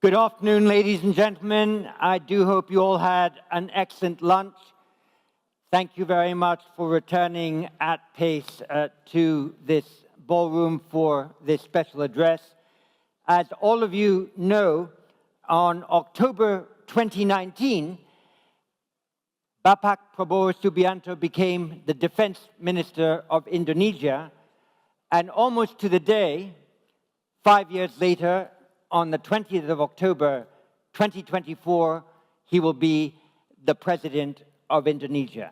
Good afternoon, ladies and gentlemen. I do hope you all had an excellent lunch. Thank you very much for returning at pace to this ballroom for this special address. As all of you know, on October 2019, Bapak Prabowo Subianto became the Defense Minister of Indonesia, and almost to the day, 5 years later, on the 20th of October 2024, he will be the President of Indonesia.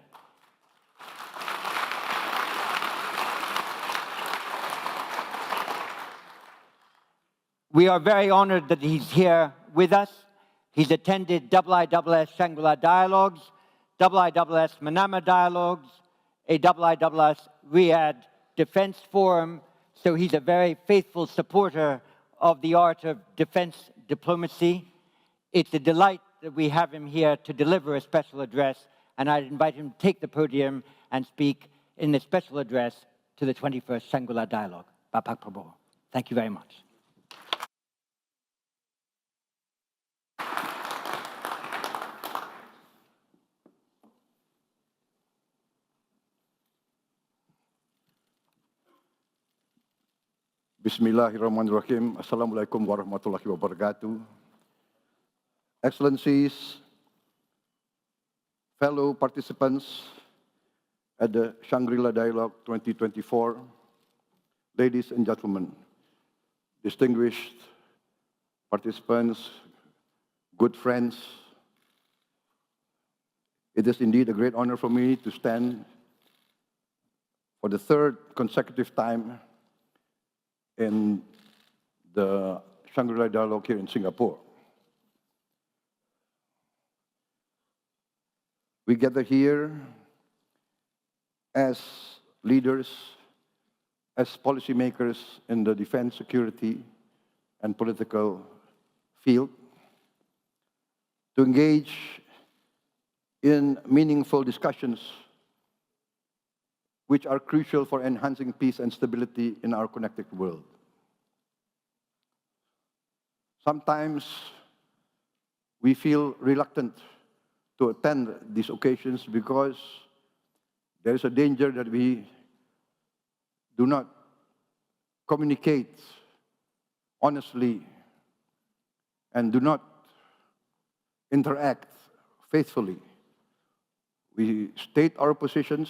We are very honored that he's here with us. He's attended IISS Shangri-La Dialogues, IISS Manama Dialogues, a IISS Riyadh Defense Forum, so he's a very faithful supporter of the art of defense diplomacy. It's a delight that we have him here to deliver a special address, and I'd invite him to take the podium and speak in the special address to the 21st Shangri-La Dialogue. Bapak Prabowo. Thank you very much. Bismillahirrahmanirrahim. Assalamualaikum warahmatullahi wabarakatuh. Excellencies, fellow participants at the Shangri-La Dialogue 2024, ladies and gentlemen, distinguished participants, good friends, it is indeed a great honor for me to stand for the third consecutive time in the Shangri-La Dialogue here in Singapore. We gather here as leaders, as policymakers in the defense, security, and political field to engage in meaningful discussions which are crucial for enhancing peace and stability in our connected world. Sometimes we feel reluctant to attend these occasions because there is a danger that we do not communicate honestly and do not interact faithfully. We state our positions,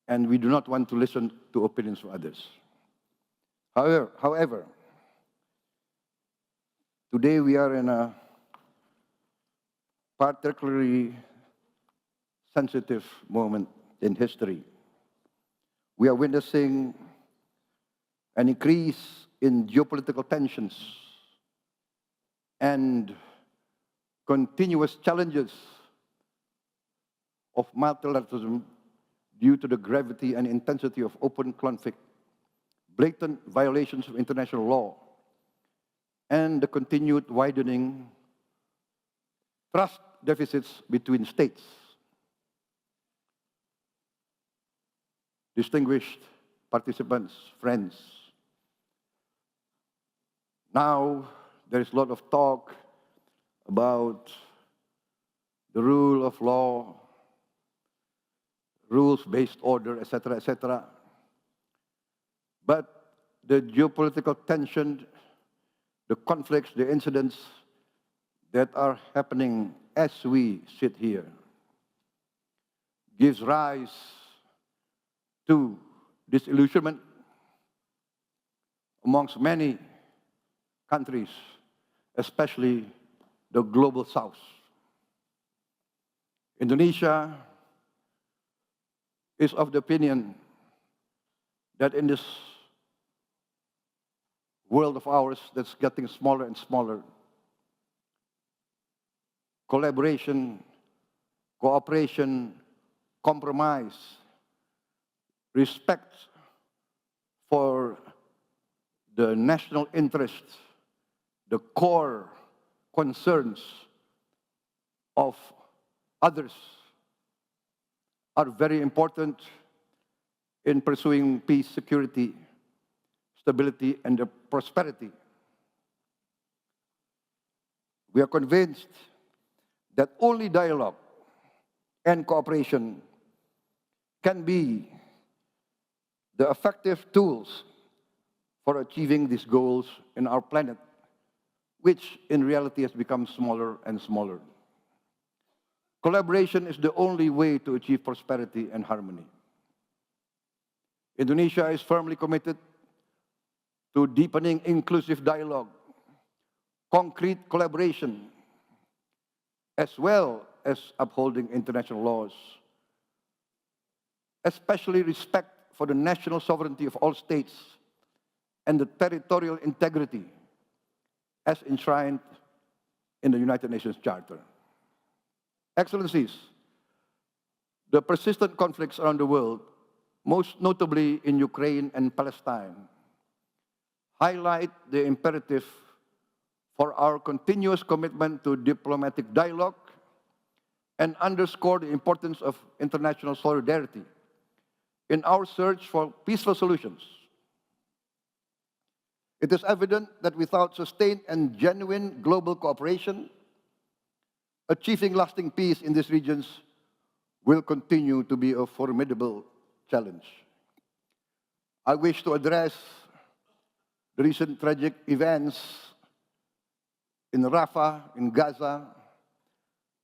and we do not want to listen to opinions of others. However, today we are in a particularly sensitive moment in history. We are witnessing an increase in geopolitical tensions and continuous challenges of multilateralism due to the gravity and intensity of open conflict, blatant violations of international law, and the continued widening trust deficits between states. Distinguished participants, friends, now there is a lot of talk about the rule of law, rules-based order, etc., etc. But the geopolitical tension, the conflicts, the incidents that are happening as we sit here gives rise to disillusionment amongst many countries, especially the global south. Indonesia is of the opinion that in this world of ours that's getting smaller and smaller, collaboration, cooperation, compromise, respect for the national interests, the core concerns of others are very important in pursuing peace, security, stability, and prosperity. We are convinced that only dialogue and cooperation can be the effective tools for achieving these goals in our planet, which in reality has become smaller and smaller. Collaboration is the only way to achieve prosperity and harmony. Indonesia is firmly committed to deepening inclusive dialogue, concrete collaboration, as well as upholding international laws, especially respect for the national sovereignty of all states and the territorial integrity as enshrined in the United Nations Charter. Excellencies, the persistent conflicts around the world, most notably in Ukraine and Palestine, highlight the imperative for our continuous commitment to diplomatic dialogue and underscore the importance of international solidarity in our search for peaceful solutions. It is evident that without sustained and genuine global cooperation, achieving lasting peace in these regions will continue to be a formidable challenge. I wish to address the recent tragic events in Rafah, in Gaza,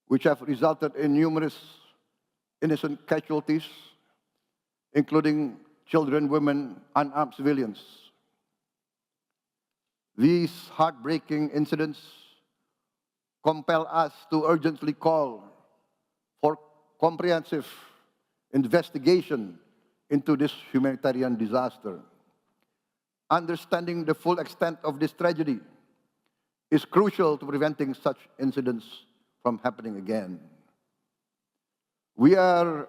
which have resulted in numerous innocent casualties, including children, women, unarmed civilians. These heartbreaking incidents compel us to urgently call for comprehensive investigation into this humanitarian disaster. Understanding the full extent of this tragedy is crucial to preventing such incidents from happening again. We are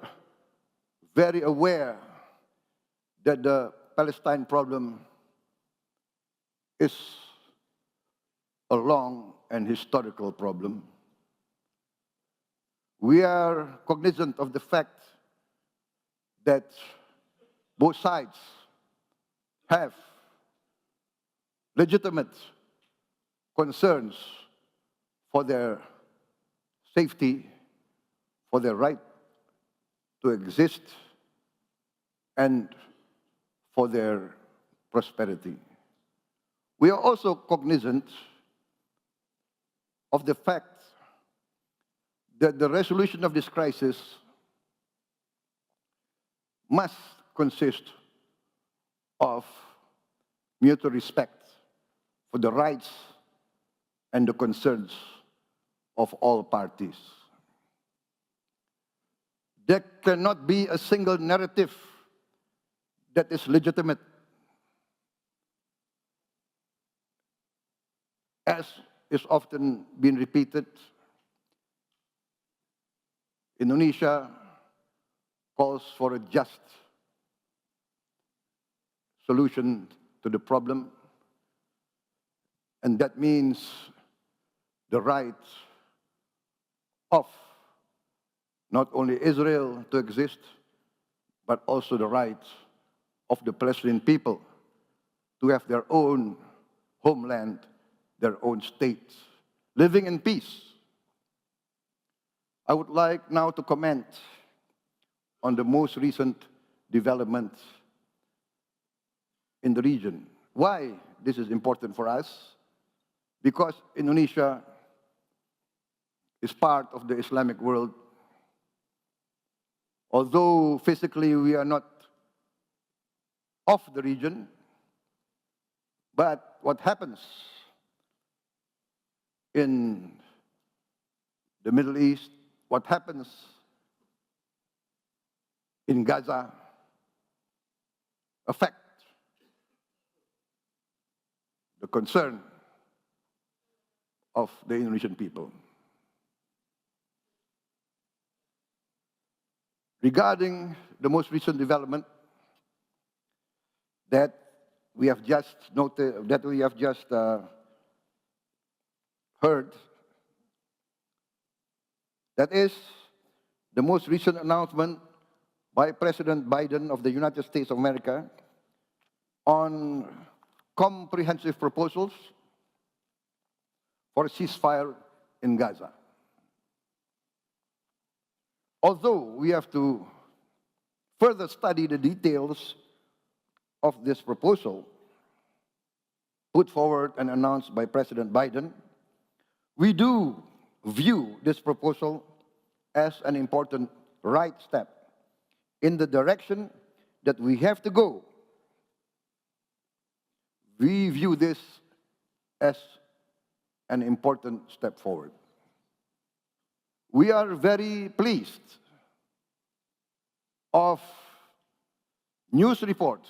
very aware that the Palestine problem is a long and historical problem. We are cognizant of the fact that both sides have legitimate concerns for their safety, for their right to exist, and for their prosperity. We are also cognizant of the fact that the resolution of this crisis must consist of mutual respect for the rights and the concerns of all parties. There cannot be a single narrative that is legitimate. As is often been repeated, Indonesia calls for a just solution to the problem, and that means the right of not only Israel to exist, but also the right of the Palestinian people to have their own homeland, their own state, living in peace. I would like now to comment on the most recent developments in the region. Why this is important for us? Because Indonesia is part of the Islamic world. Although physically we are not of the region, but what happens in the Middle East, what happens in Gaza affect the concern of the Indonesian people. Regarding the most recent development that we have just noted, that we have just heard, that is the most recent announcement by President Biden of the United States of America on comprehensive proposals for a ceasefire in Gaza. Although we have to further study the details of this proposal put forward and announced by President Biden, we do view this proposal as an important right step in the direction that we have to go. We view this as an important step forward. We are very pleased of news reports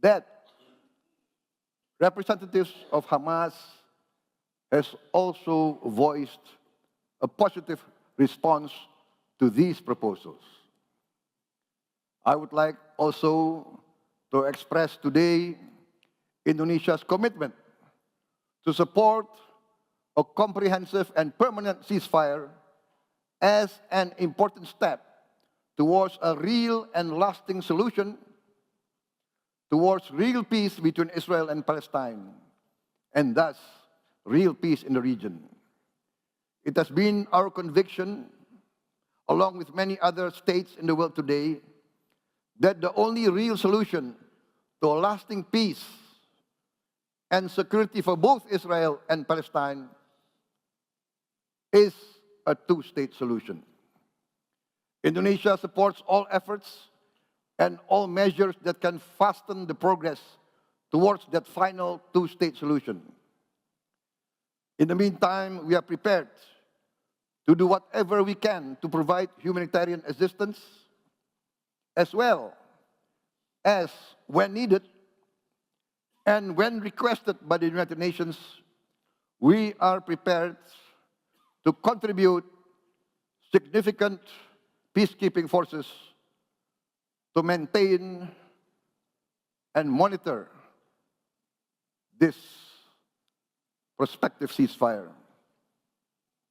that representatives of Hamas has also voiced a positive response to these proposals. I would like also to express today Indonesia's commitment to support a comprehensive and permanent ceasefire as an important step towards a real and lasting solution, towards real peace between Israel and Palestine, and thus real peace in the region. It has been our conviction, along with many other states in the world today, that the only real solution to a lasting peace and security for both Israel and Palestine is a two-state solution. Indonesia supports all efforts and all measures that can fasten the progress towards that final two-state solution. In the meantime, we are prepared to do whatever we can to provide humanitarian assistance, as well as, when needed and when requested by the United Nations, we are prepared to contribute significant peacekeeping forces to maintain and monitor this prospective ceasefire,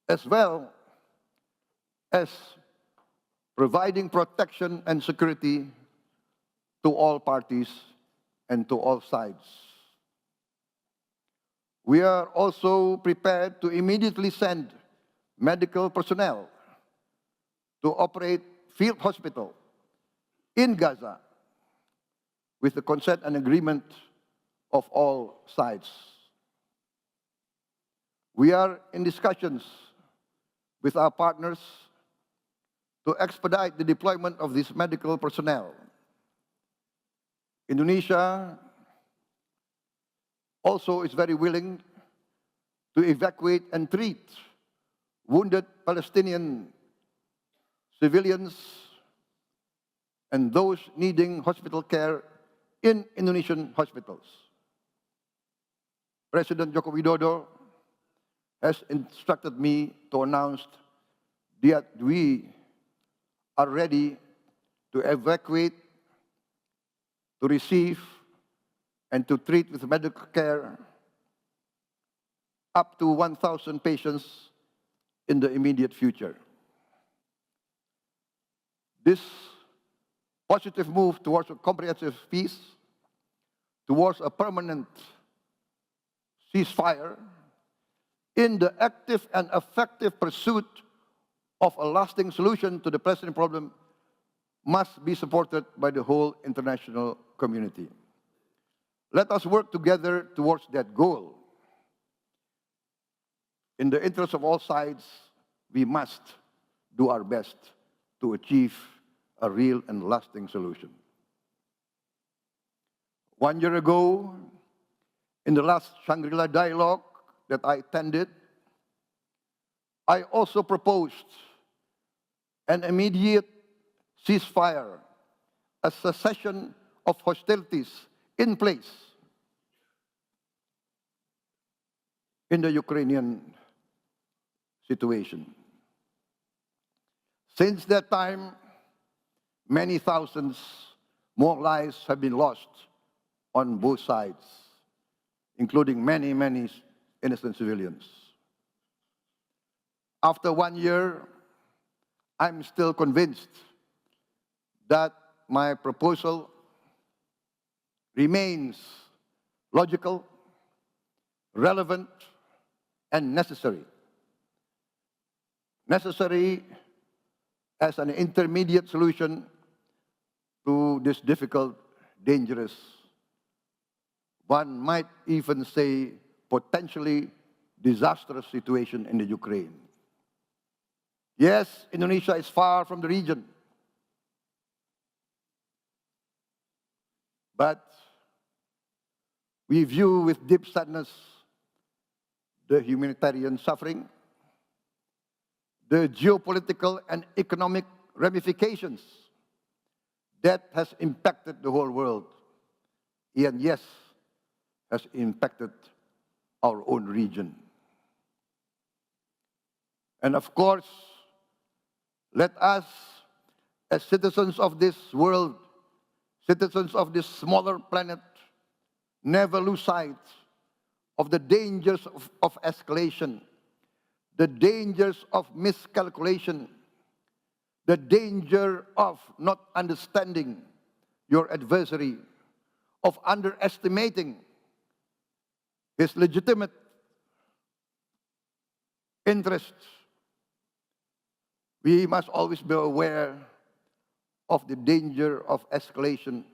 as well as providing protection and security to all parties and to all sides. We are also prepared to immediately send medical personnel to operate field hospital in Gaza with the consent and agreement of all sides. We are in discussions with our partners to expedite the deployment of this medical personnel. Indonesia also is very willing to evacuate and treat wounded Palestinian civilians and those needing hospital care in Indonesian hospitals. President Joko Widodo has instructed me to announce that we are ready to evacuate, to receive, and to treat with medical care up to 1,000 patients in the immediate future. This positive move towards a comprehensive peace, towards a permanent ceasefire, in the active and effective pursuit of a lasting solution to the present problem, must be supported by the whole international community. Let us work together towards that goal. In the interest of all sides, we must do our best to achieve a real and lasting solution. 1 year ago, in the last Shangri-La dialogue that I attended, I also proposed an immediate ceasefire, a cessation of hostilities in place in the Ukrainian situation. Since that time, many thousands more lives have been lost on both sides, including many, many innocent civilians. After 1 year, I'm still convinced that my proposal remains logical, relevant, and necessary. Necessary as an intermediate solution to this difficult, dangerous, one might even say potentially disastrous situation in the Ukraine. Yes, Indonesia is far from the region, but we view with deep sadness the humanitarian suffering, the geopolitical and economic ramifications that has impacted the whole world, and yes, has impacted our own region. And of course, let us, as citizens of this world, citizens of this smaller planet, never lose sight of the dangers of escalation, the dangers of miscalculation, the danger of not understanding your adversary, of underestimating his legitimate interests. We must always be aware of the danger of escalation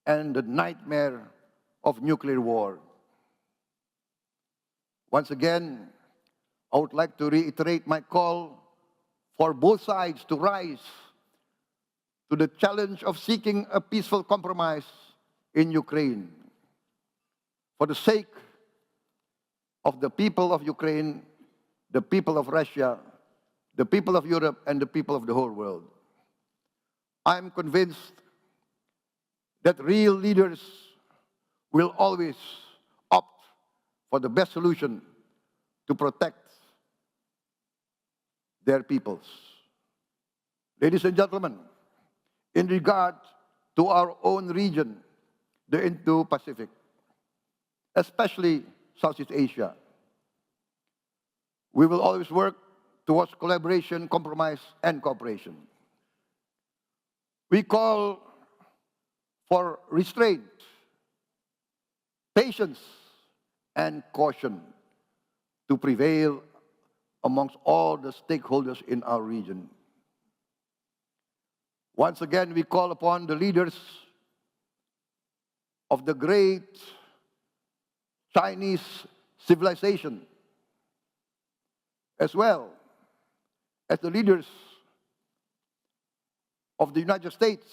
and the nightmare of nuclear war. Once again, I would like to reiterate my call for both sides to rise to the challenge of seeking a peaceful compromise in Ukraine for the sake of the people of Ukraine, the people of Russia, the people of Europe, and the people of the whole world. I'm convinced that real leaders will always opt for the best solution to protect their peoples. Ladies and gentlemen, in regard to our own region, the Indo-Pacific, especially Southeast Asia, we will always work towards collaboration, compromise, and cooperation. We call for restraint, patience, and caution to prevail amongst all the stakeholders in our region. Once again, we call upon the leaders of the great Chinese civilization, as well as the leaders of the United States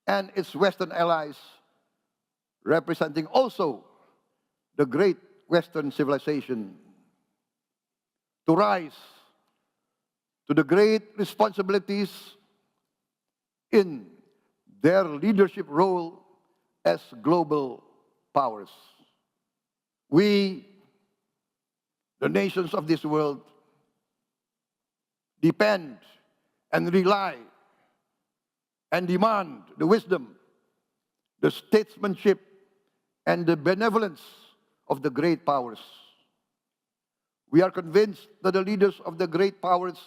and its Western allies, representing also the great Western civilization, to rise to the great responsibilities in their leadership role as global powers. We, the nations of this world, depend and rely and demand the wisdom, the statesmanship, and the benevolence of the great powers. We are convinced that the leaders of the great powers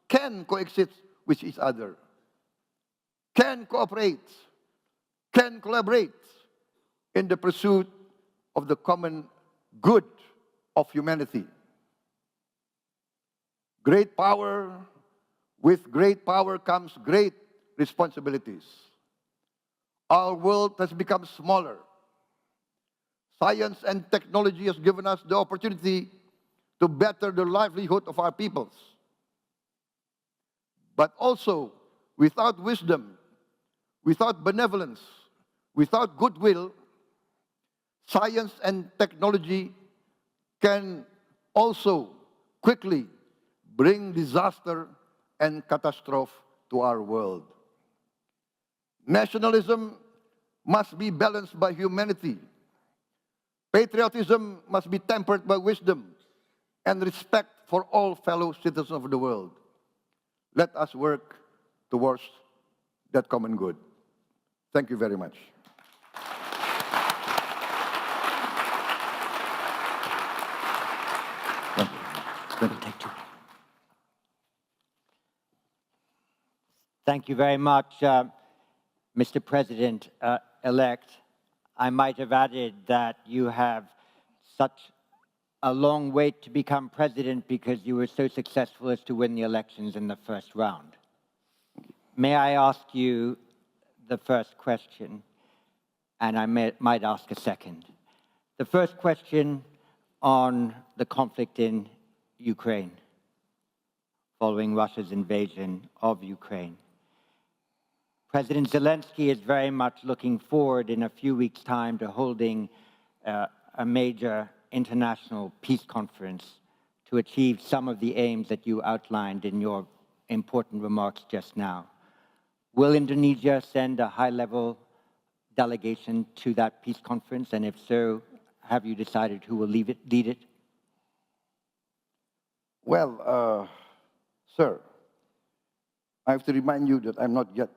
can coexist with each other, can cooperate, can collaborate in the pursuit of the common good of humanity. Great power, with great power comes great responsibilities. Our world has become smaller. Science and technology has given us the opportunity to better the livelihood of our peoples. But also, without wisdom, without benevolence, without goodwill, science and technology can also quickly bring disaster and catastrophe to our world. Nationalism must be balanced by humanity. Patriotism must be tempered by wisdom and respect for all fellow citizens of the world. Let us work towards that common good. Thank you very much. Thank you very much, Mr. President-elect. I might have added that you have such a long wait to become president because you were so successful as to win the elections in the first round. May I ask you the first question, and I might ask a second. The first question on the conflict in Ukraine, following Russia's invasion of Ukraine. President Zelensky is very much looking forward in a few weeks' time to holding a major international peace conference to achieve some of the aims that you outlined in your important remarks just now. Will Indonesia send a high-level delegation to that peace conference? And if so, have you decided who will lead it? Well, sir, I have to remind you that I'm not yet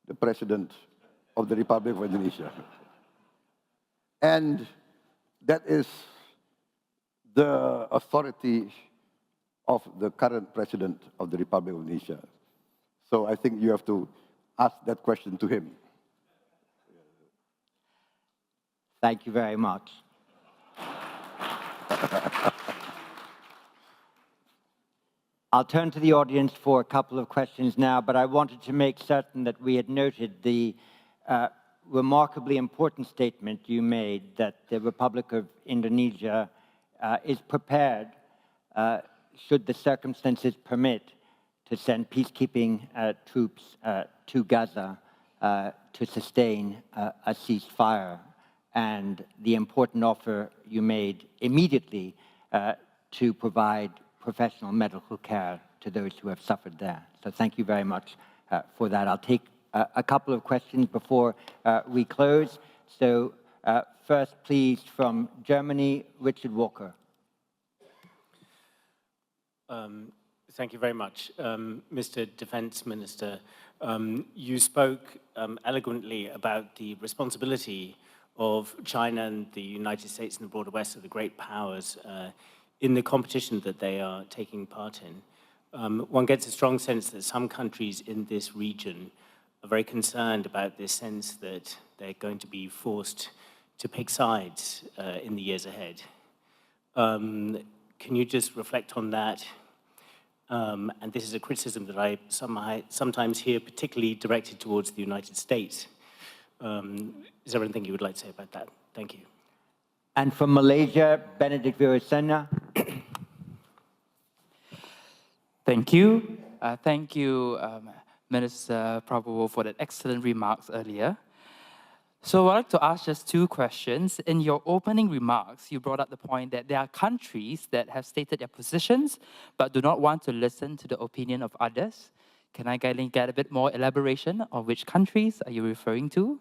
the President of the Republic of Indonesia. And that is the authority of the current President of the Republic of Indonesia. So I think you have to ask that question to him. Thank you very much. I'll turn to the audience for a couple of questions now, but I wanted to make certain that we had noted the remarkably important statement you made that the Republic of Indonesia is prepared, should the circumstances permit, to send peacekeeping troops to Gaza to sustain a ceasefire, and the important offer you made immediately to provide professional medical care to those who have suffered there. So thank you very much for that. I'll take a couple of questions before we close. So first, please, from Germany, Richard Walker. Thank you very much. Mr. Defense Minister, you spoke eloquently about the responsibility of China and the United States and the broader West, of the great powers, in the competition that they are taking part in. One gets a strong sense that some countries in this region are very concerned about this sense that they're going to be forced to pick sides in the years ahead. Can you just reflect on that? And this is a criticism that I sometimes hear, particularly directed towards the United States. Is there anything you would like to say about that? Thank you. And from Malaysia, Benedict Virasena. Thank you. Thank you, Minister Prabowo, for that excellent remarks earlier. So I'd like to ask just two questions. In your opening remarks, you brought up the point that there are countries that have stated their positions, but do not want to listen to the opinion of others. Can I get a bit more elaboration on which countries are you referring to?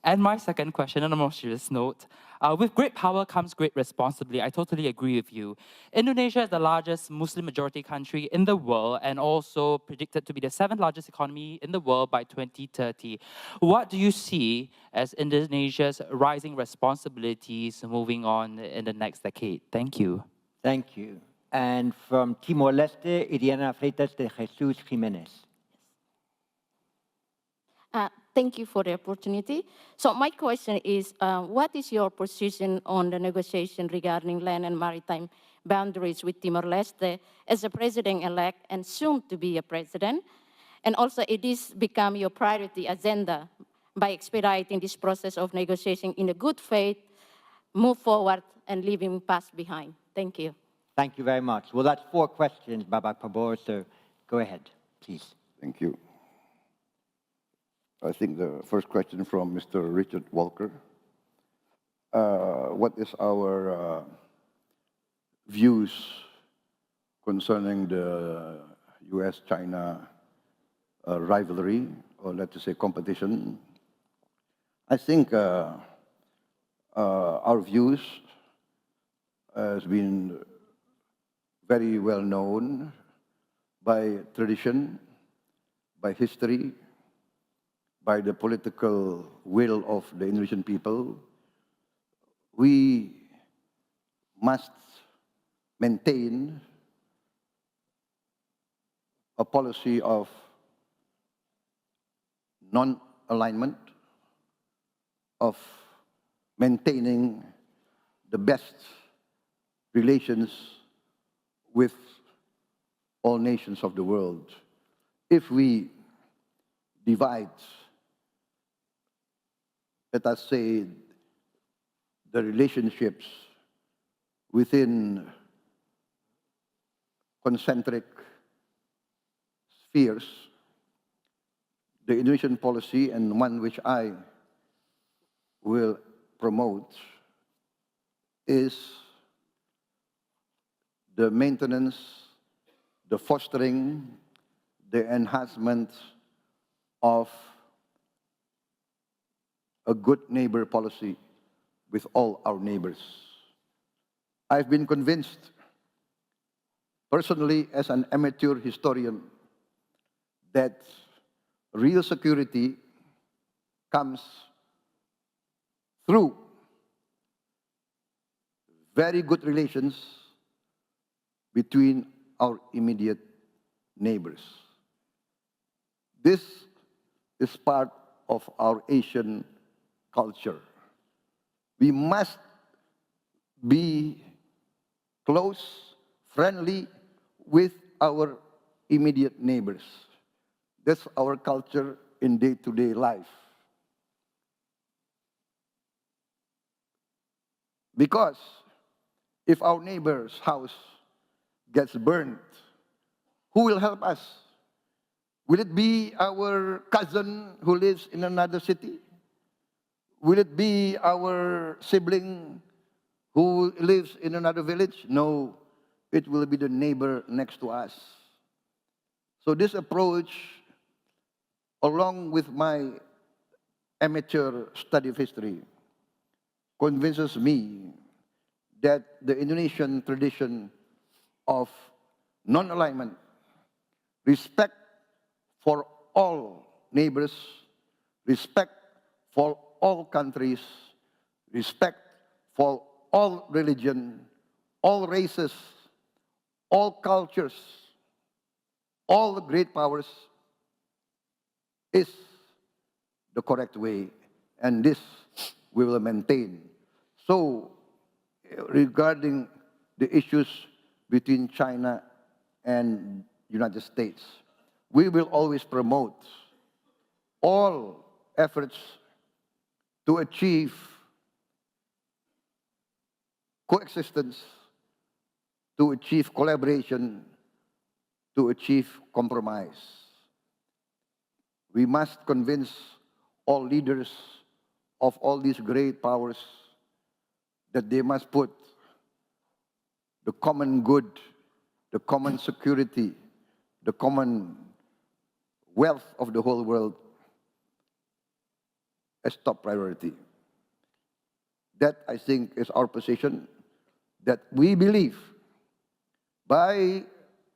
And my second question, on a more serious note, with great power comes great responsibility. I totally agree with you. Indonesia is the largest Muslim-majority country in the world and also predicted to be the 7th largest economy in the world by 2030. What do you see as Indonesia's rising responsibilities moving on in the next decade? Thank you. Thank you. And from Timor-Leste, Iriana Freitas de Jesus Jimenez. Thank you for the opportunity. So my question is, what is your position on the negotiation regarding land and maritime boundaries with Timor-Leste as a president-elect and soon to be a president? And also, it is become your priority agenda by expediting this process of negotiation in a good faith, move forward and leaving past behind. Thank you. Thank you very much. Well, that's 4 questions, Babak Prabowo, so go ahead, please. Thank you. I think the first question from Mr. Richard Walker. What is our views concerning the US-China rivalry, or let's say competition? I think our views has been very well known by tradition, by history, by the political will of the Indonesian people. We must maintain a policy of non-alignment, of maintaining the best relations with all nations of the world. If we divide, let us say, the relationships within concentric spheres, the Indonesian policy, and one which I will promote, is the maintenance, the fostering, the enhancement of a good neighbor policy with all our neighbors. I've been convinced, personally as an amateur historian, that real security comes through very good relations between our immediate neighbors. This is part of our Asian culture. We must be close, friendly with our immediate neighbors. That's our culture in day-to-day life. Because if our neighbor's house gets burned, who will help us? Will it be our cousin who lives in another city? Will it be our sibling who lives in another village? No, it will be the neighbor next to us. So this approach, along with my amateur study of history, convinces me that the Indonesian tradition of non-alignment, respect for all neighbors, respect for all countries, respect for all religion, all races, all cultures, all great powers, is the correct way, and this we will maintain. So, regarding the issues between China and United States, we will always promote all efforts to achieve coexistence, to achieve collaboration, to achieve compromise. We must convince all leaders of all these great powers that they must put the common good, the common security, the common wealth of the whole world as top priority. That, I think, is our position, that we believe by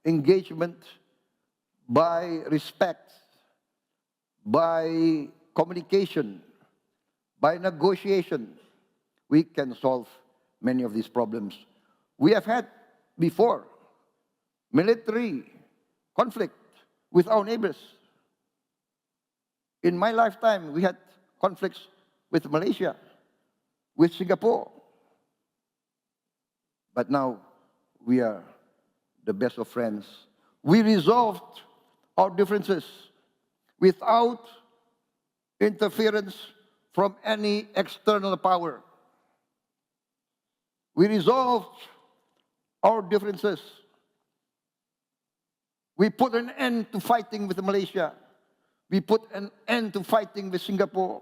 engagement, by respect, by communication, by negotiation, we can solve many of these problems. We have had before military conflict with our neighbors. In my lifetime, we had conflicts with Malaysia, with Singapore. But now we are the best of friends. We resolved our differences without interference from any external power. We resolved our differences. We put an end to fighting with Malaysia. We put an end to fighting with Singapore.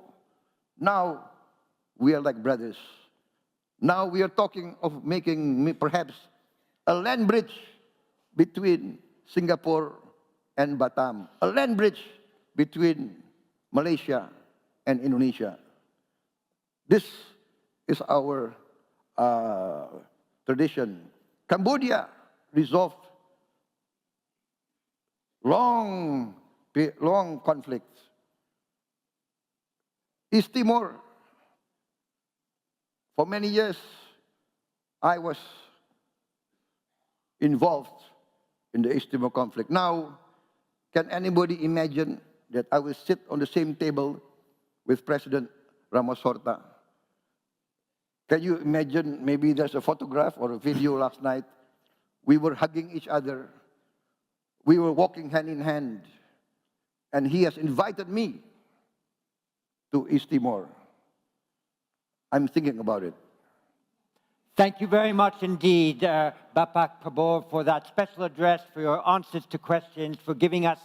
Now we are like brothers. Now we are talking of making perhaps a land bridge between Singapore and Batam, a land bridge between Malaysia and Indonesia. This is our tradition. Cambodia resolved long conflicts. East Timor, for many years, I was involved in the East Timor conflict. Now, can anybody imagine that I will sit on the same table with President Ramos Horta Can you imagine, maybe there's a photograph or a video last night. We were hugging each other. We were walking hand in hand. And he has invited me to East Timor. I'm thinking about it. Thank you very much indeed, Bapak Prabowo, for that special address, for your answers to questions, for giving us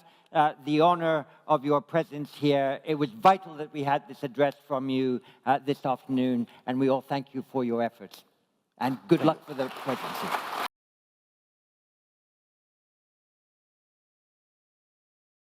the honor of your presence here. It was vital that we had this address from you this afternoon, and we all thank you for your efforts. And good luck for the presidency.